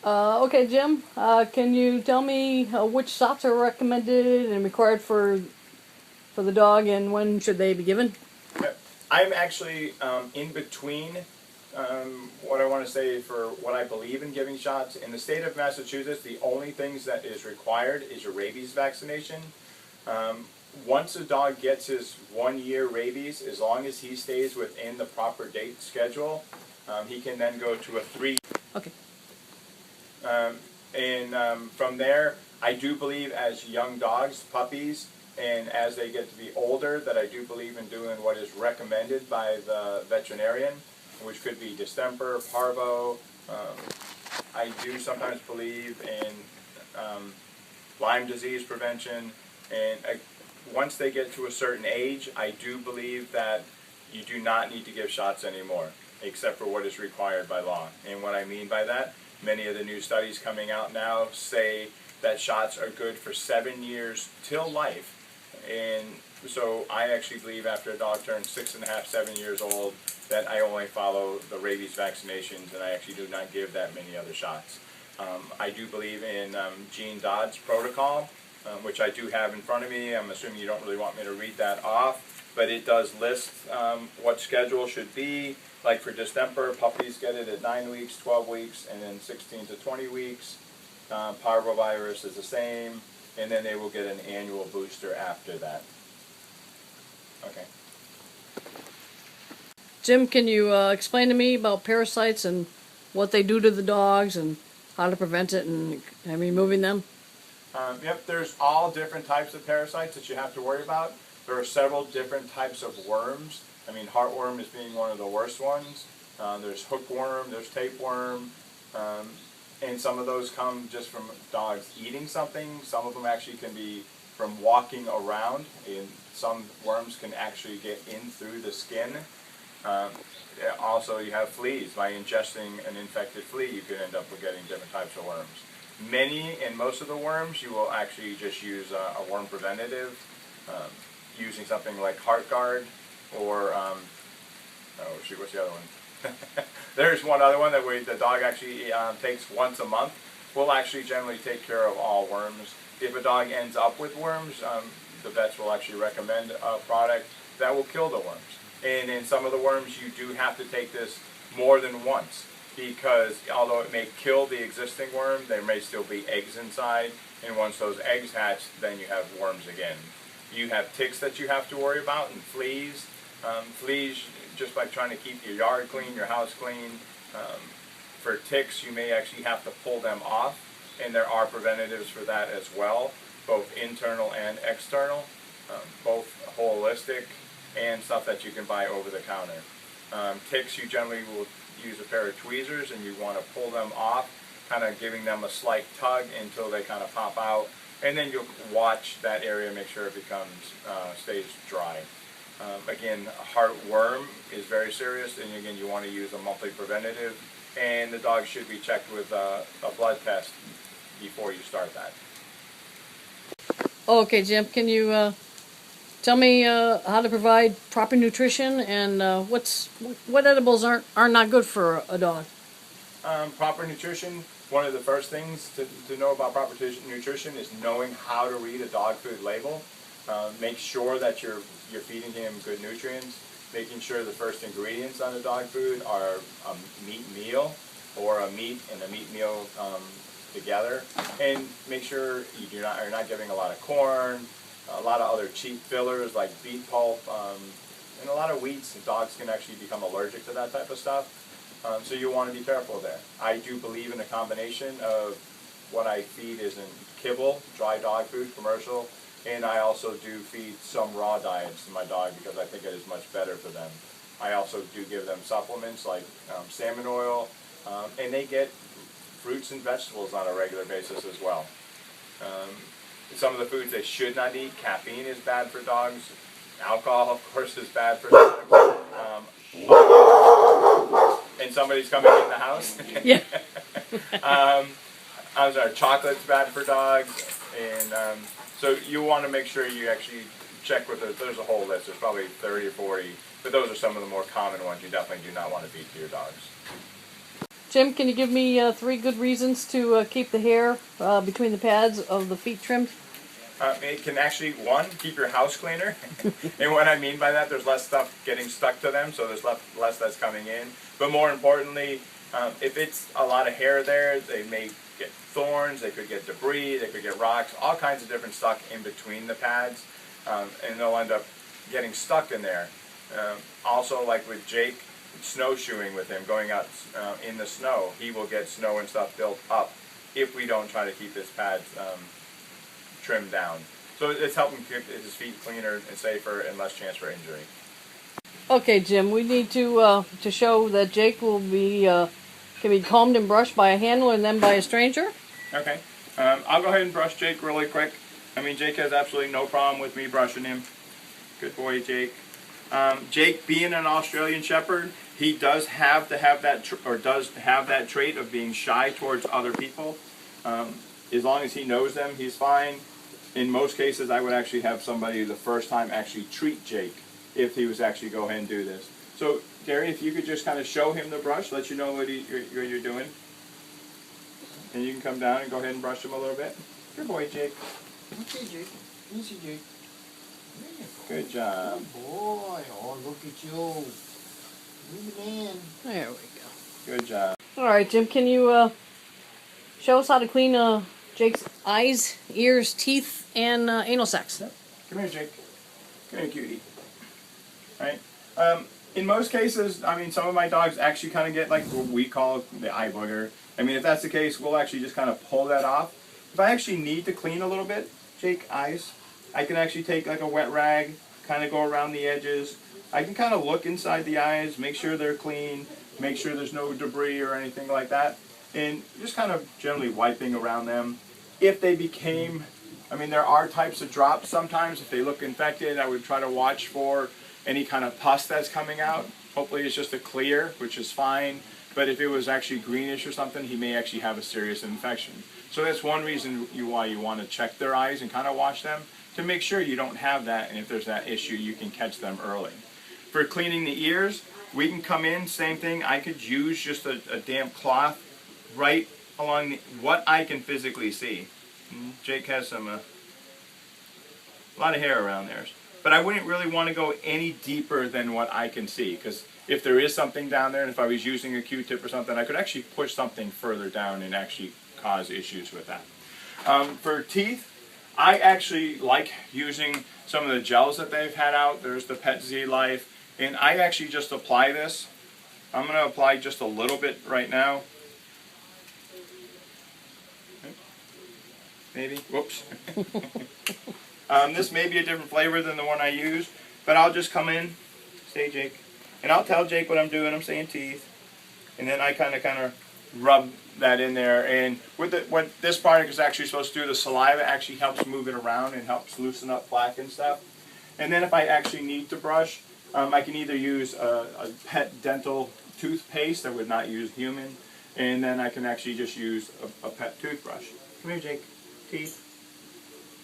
Okay, Jim, can you tell me which shots are recommended and required for the dog, and when should they be given? Yep. I'm actually in between what I want to say for what I believe in giving shots. In the state of Massachusetts, the only things that is required is a rabies vaccination. Um, Once a dog gets his 1 year rabies, as long as he stays within the proper date schedule, he can then go to a 3. Okay. And from there, I do believe as young dogs, puppies, and as they get to be older, that I do believe in doing what is recommended by the veterinarian, which could be distemper, parvo. I do sometimes believe in Lyme disease prevention, and once they get to a certain age, I do believe that you do not need to give shots anymore, except for what is required by law. And what I mean by that, many of the new studies coming out now say that shots are good for 7 years till life. And so I actually believe after a dog turns 6.5, 7 years old, that I only follow the rabies vaccinations, and I actually do not give that many other shots. I do believe in Gene Dodd's protocol, which I do have in front of me. I'm assuming you don't really want me to read that off, but it does list what schedule should be. Like for distemper, puppies get it at 9 weeks, 12 weeks, and then 16 to 20 weeks. Parvovirus is the same, and then they will get an annual booster after that. Okay. Jim, can you explain to me about parasites and what they do to the dogs and how to prevent it and removing them? Yep, there's all different types of parasites that you have to worry about. There are several different types of worms. I mean, heartworm is being one of the worst ones. There's hookworm, there's tapeworm, and some of those come just from dogs eating something. Some of them actually can be from walking around, and some worms can actually get in through the skin. Also, you have fleas. By ingesting an infected flea, you could end up with getting different types of worms. Many and most of the worms, you will actually just use a worm preventative, using something like HeartGuard or, oh shoot, what's the other one? There's one other one that the dog actually takes once a month. Will actually generally take care of all worms. If a dog ends up with worms, the vets will actually recommend a product that will kill the worms. And in some of the worms, you do have to take this more than once, because although it may kill the existing worm, there may still be eggs inside, and once those eggs hatch, then you have worms again. You have ticks that you have to worry about, and fleas. Fleas, just by trying to keep your yard clean, your house clean. For ticks, you may actually have to pull them off, and there are preventatives for that as well, both internal and external, both holistic and stuff that you can buy over the counter. Ticks, you generally will use a pair of tweezers, and you want to pull them off, kind of giving them a slight tug until they kind of pop out, and then you'll watch that area, make sure it stays dry. Again, heartworm is very serious, and again, you want to use a monthly preventative, and the dog should be checked with a blood test before you start that. Okay, Jim, can you tell me how to provide proper nutrition and what edibles are not good for a dog? Proper nutrition, one of the first things to know about proper nutrition is knowing how to read a dog food label. Make sure that you're feeding him good nutrients, making sure the first ingredients on the dog food are a meat meal or a meat and a meat meal together, and make sure you're not giving a lot of corn, a lot of other cheap fillers like beet pulp, and a lot of wheats. And dogs can actually become allergic to that type of stuff. So you want to be careful there. I do believe in a combination of what I feed is in kibble, dry dog food, commercial, and I also do feed some raw diets to my dog because I think it is much better for them. I also do give them supplements like salmon oil, and they get fruits and vegetables on a regular basis as well. Some of the foods they should not eat, caffeine is bad for dogs. Alcohol, of course, is bad for dogs. And somebody's coming in the house. Yeah. I'm sorry, chocolate's bad for dogs. And so you want to make sure you actually check with there's a whole list. There's probably 30 or 40, but those are some of the more common ones you definitely do not want to feed to your dogs. Jim, can you give me 3 good reasons to keep the hair between the pads of the feet trimmed? It can actually, one, keep your house cleaner. And what I mean by that, there's less stuff getting stuck to them, so there's less that's coming in. But more importantly, if it's a lot of hair there, they may get thorns, they could get debris, they could get rocks, all kinds of different stuff in between the pads, and they'll end up getting stuck in there. Also, like with Jake, snowshoeing with him, going out in the snow, he will get snow and stuff built up if we don't try to keep his pads trimmed down. So it's helping keep his feet cleaner and safer and less chance for injury. Okay, Jim, we need to show that Jake will be can be combed and brushed by a handler and then by a stranger. Okay. I'll go ahead and brush Jake really quick. I mean, Jake has absolutely no problem with me brushing him. Good boy, Jake. Jake, being an Australian Shepherd, he does have to have that trait of being shy towards other people. As long as he knows them, he's fine. In most cases, I would actually have somebody the first time actually treat Jake if he was actually go ahead and do this. So, Gary, if you could just kind of show him the brush, let you know what you're doing. And you can come down and go ahead and brush him a little bit. Good boy, Jake. Okay, Jake. Easy, Jake. Good job. Good boy. Oh, look at you. Moving in. There we go. Good job. All right, Jim, can you show us how to clean Jake's eyes, ears, teeth, and anal sacs? Yep. Come here, Jake. Come here, cutie. Right. In most cases, I mean, some of my dogs actually kind of get like what we call the eye booger. I mean, if that's the case, we'll actually just kind of pull that off. If I actually need to clean a little bit, Jake, eyes, I can actually take like a wet rag, kind of go around the edges. I can kind of look inside the eyes, make sure they're clean, make sure there's no debris or anything like that, and just kind of generally wiping around them. If they became, I mean, there are types of drops sometimes. If they look infected, I would try to watch for any kind of pus that's coming out. Hopefully it's just a clear, which is fine. But if it was actually greenish or something, he may actually have a serious infection. So that's one reason why you want to check their eyes and kind of watch them to make sure you don't have that. And if there's that issue, you can catch them early. For cleaning the ears, we can come in, same thing. I could use just a damp cloth right along what I can physically see. Jake has a lot of hair around there. But I wouldn't really want to go any deeper than what I can see, because if there is something down there, and if I was using a Q-tip or something, I could actually push something further down and actually cause issues with that. For teeth, I actually like using some of the gels that they've had out. There's the Pet Z Life, and I actually just apply this. I'm going to apply just a little bit right now. Maybe. Whoops. This may be a different flavor than the one I use, but I'll just come in, say Jake, and I'll tell Jake what I'm doing. I'm saying teeth, and then I kind of rub that in there. And with what this product is actually supposed to do, the saliva actually helps move it around and helps loosen up plaque and stuff. And then if I actually need to brush, I can either use a pet dental toothpaste. I would not use human, and then I can actually just use a pet toothbrush. Come here, Jake. Teeth.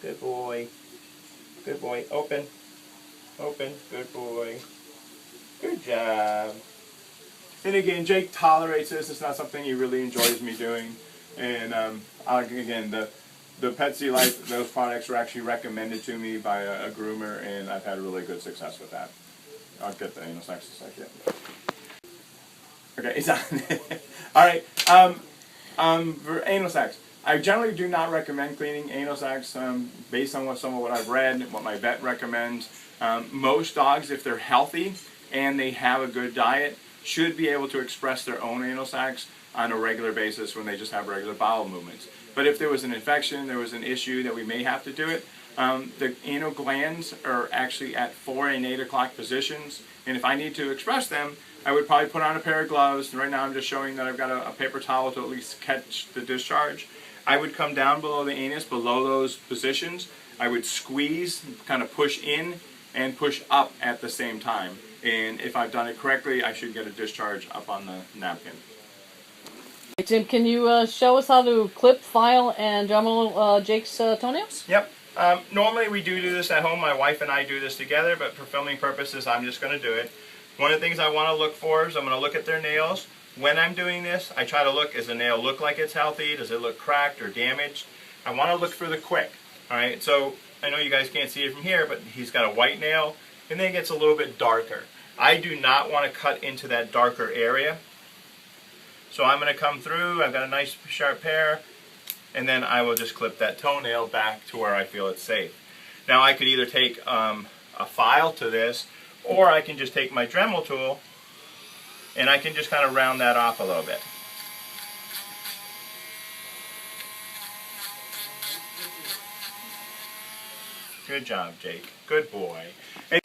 Good boy. Good boy. Open. Open. Good boy. Good job. And again, Jake tolerates this. It's not something he really enjoys me doing. And again, the Pet Z Life, those products were actually recommended to me by a groomer, and I've had really good success with that. I'll get the anal sacs in a second. Okay, it's on. All right. For anal sacs, I generally do not recommend cleaning anal sacs based on some of what I've read, what my vet recommends. Most dogs, if they're healthy and they have a good diet, should be able to express their own anal sacs on a regular basis when they just have regular bowel movements. But if there was an infection, there was an issue that we may have to do it, the anal glands are actually at 4 and 8 o'clock positions, and if I need to express them, I would probably put on a pair of gloves. Right now I'm just showing that I've got a paper towel to at least catch the discharge. I would come down below the anus, below those positions. I would squeeze, kind of push in and push up at the same time. And if I've done it correctly, I should get a discharge up on the napkin. Hey, Jim, can you show us how to clip, file, and dremel Jake's toenails? Yep. Normally we do this at home. My wife and I do this together, but for filming purposes, I'm just going to do it. One of the things I want to look for is I'm going to look at their nails. when I'm doing this, I try to look, does the nail look like it's healthy? Does it look cracked or damaged? I want to look for the quick. Alright, so I know you guys can't see it from here, but he's got a white nail, and then it gets a little bit darker. I do not want to cut into that darker area. So I'm going to come through, I've got a nice sharp pair, and then I will just clip that toenail back to where I feel it's safe. Now I could either take a file to this, or I can just take my Dremel tool, and I can just kind of round that off a little bit. Good job, Jake. Good boy.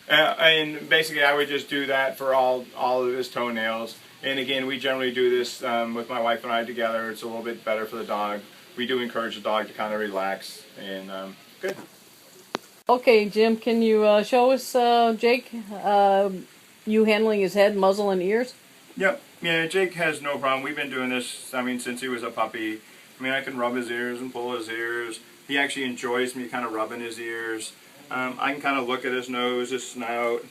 And basically I would just do that for all of his toenails. And again, we generally do this with my wife and I together. It's a little bit better for the dog. We do encourage the dog to kind of relax. And good. Okay, Jim, can you show us, Jake, you handling his head, muzzle, and ears? Yep. Yeah, Jake has no problem. We've been doing this, I mean, since he was a puppy. I mean, I can rub his ears and pull his ears. He actually enjoys me kind of rubbing his ears. I can kind of look at his nose, his snout,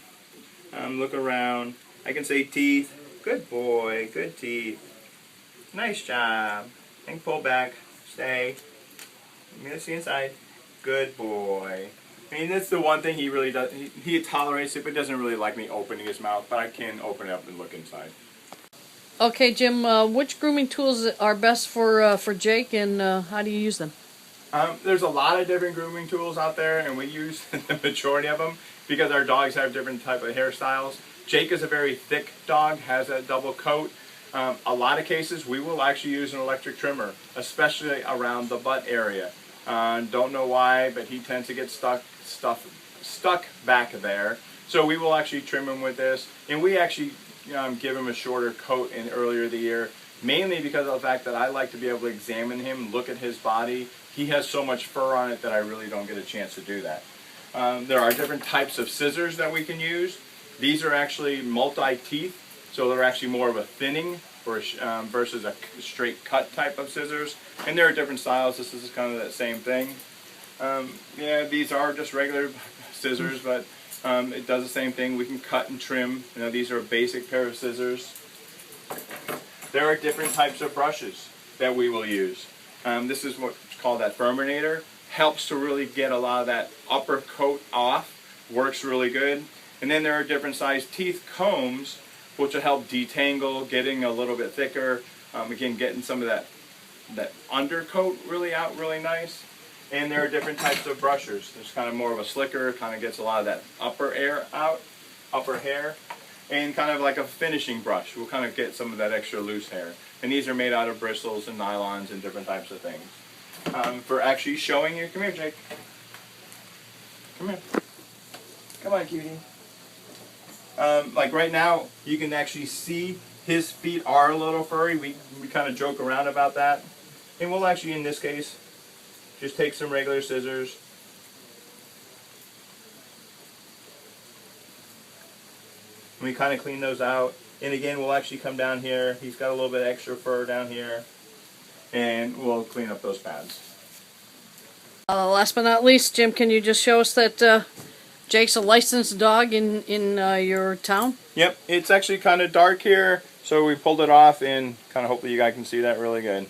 look around. I can say teeth. Good boy, good teeth. Nice job. I can pull back, stay. I'm going to see inside. Good boy. I mean, that's the one thing he really does. He tolerates it, but doesn't really like me opening his mouth, but I can open it up and look inside. Okay, Jim, which grooming tools are best for Jake, and how do you use them? There's a lot of different grooming tools out there, and we use the majority of them because our dogs have different type of hairstyles. Jake is a very thick dog, has a double coat. A lot of cases we will actually use an electric trimmer, especially around the butt area. Don't know why, but he tends to get stuck back there. So we will actually trim him with this, and we actually give him a shorter coat in earlier the year, mainly because of the fact that I like to be able to examine him, look at his body. He has so much fur on it that I really don't get a chance to do that. There are different types of scissors that we can use. These are actually multi-teeth, so they're actually more of a thinning versus a straight cut type of scissors. And there are different styles. This is kind of that same thing. Yeah, these are just regular scissors, but it does the same thing. We can cut and trim. These are a basic pair of scissors. There are different types of brushes that we will use. This is what's called that Furminator. Helps to really get a lot of that upper coat off. Works really good. And then there are different size teeth combs, which will help detangle, getting a little bit thicker. Again, getting some of that undercoat really out really nice. And there are different types of brushers. There's kind of more of a slicker, kind of gets a lot of that upper air out, upper hair. And kind of like a finishing brush will kind of get some of that extra loose hair. And these are made out of bristles and nylons and different types of things. For actually showing you, come here, Jake. Come here. Come on, cutie. Like right now, you can actually see his feet are a little furry. We kind of joke around about that. And we'll actually, in this case, just take some regular scissors. And we kind of clean those out. And again, we'll actually come down here. He's got a little bit extra fur down here. And we'll clean up those pads. Last but not least, Jim, can you just show us that Jake's a licensed dog in your town? Yep, it's actually kind of dark here, so we pulled it off, and kind of hopefully you guys can see that really good.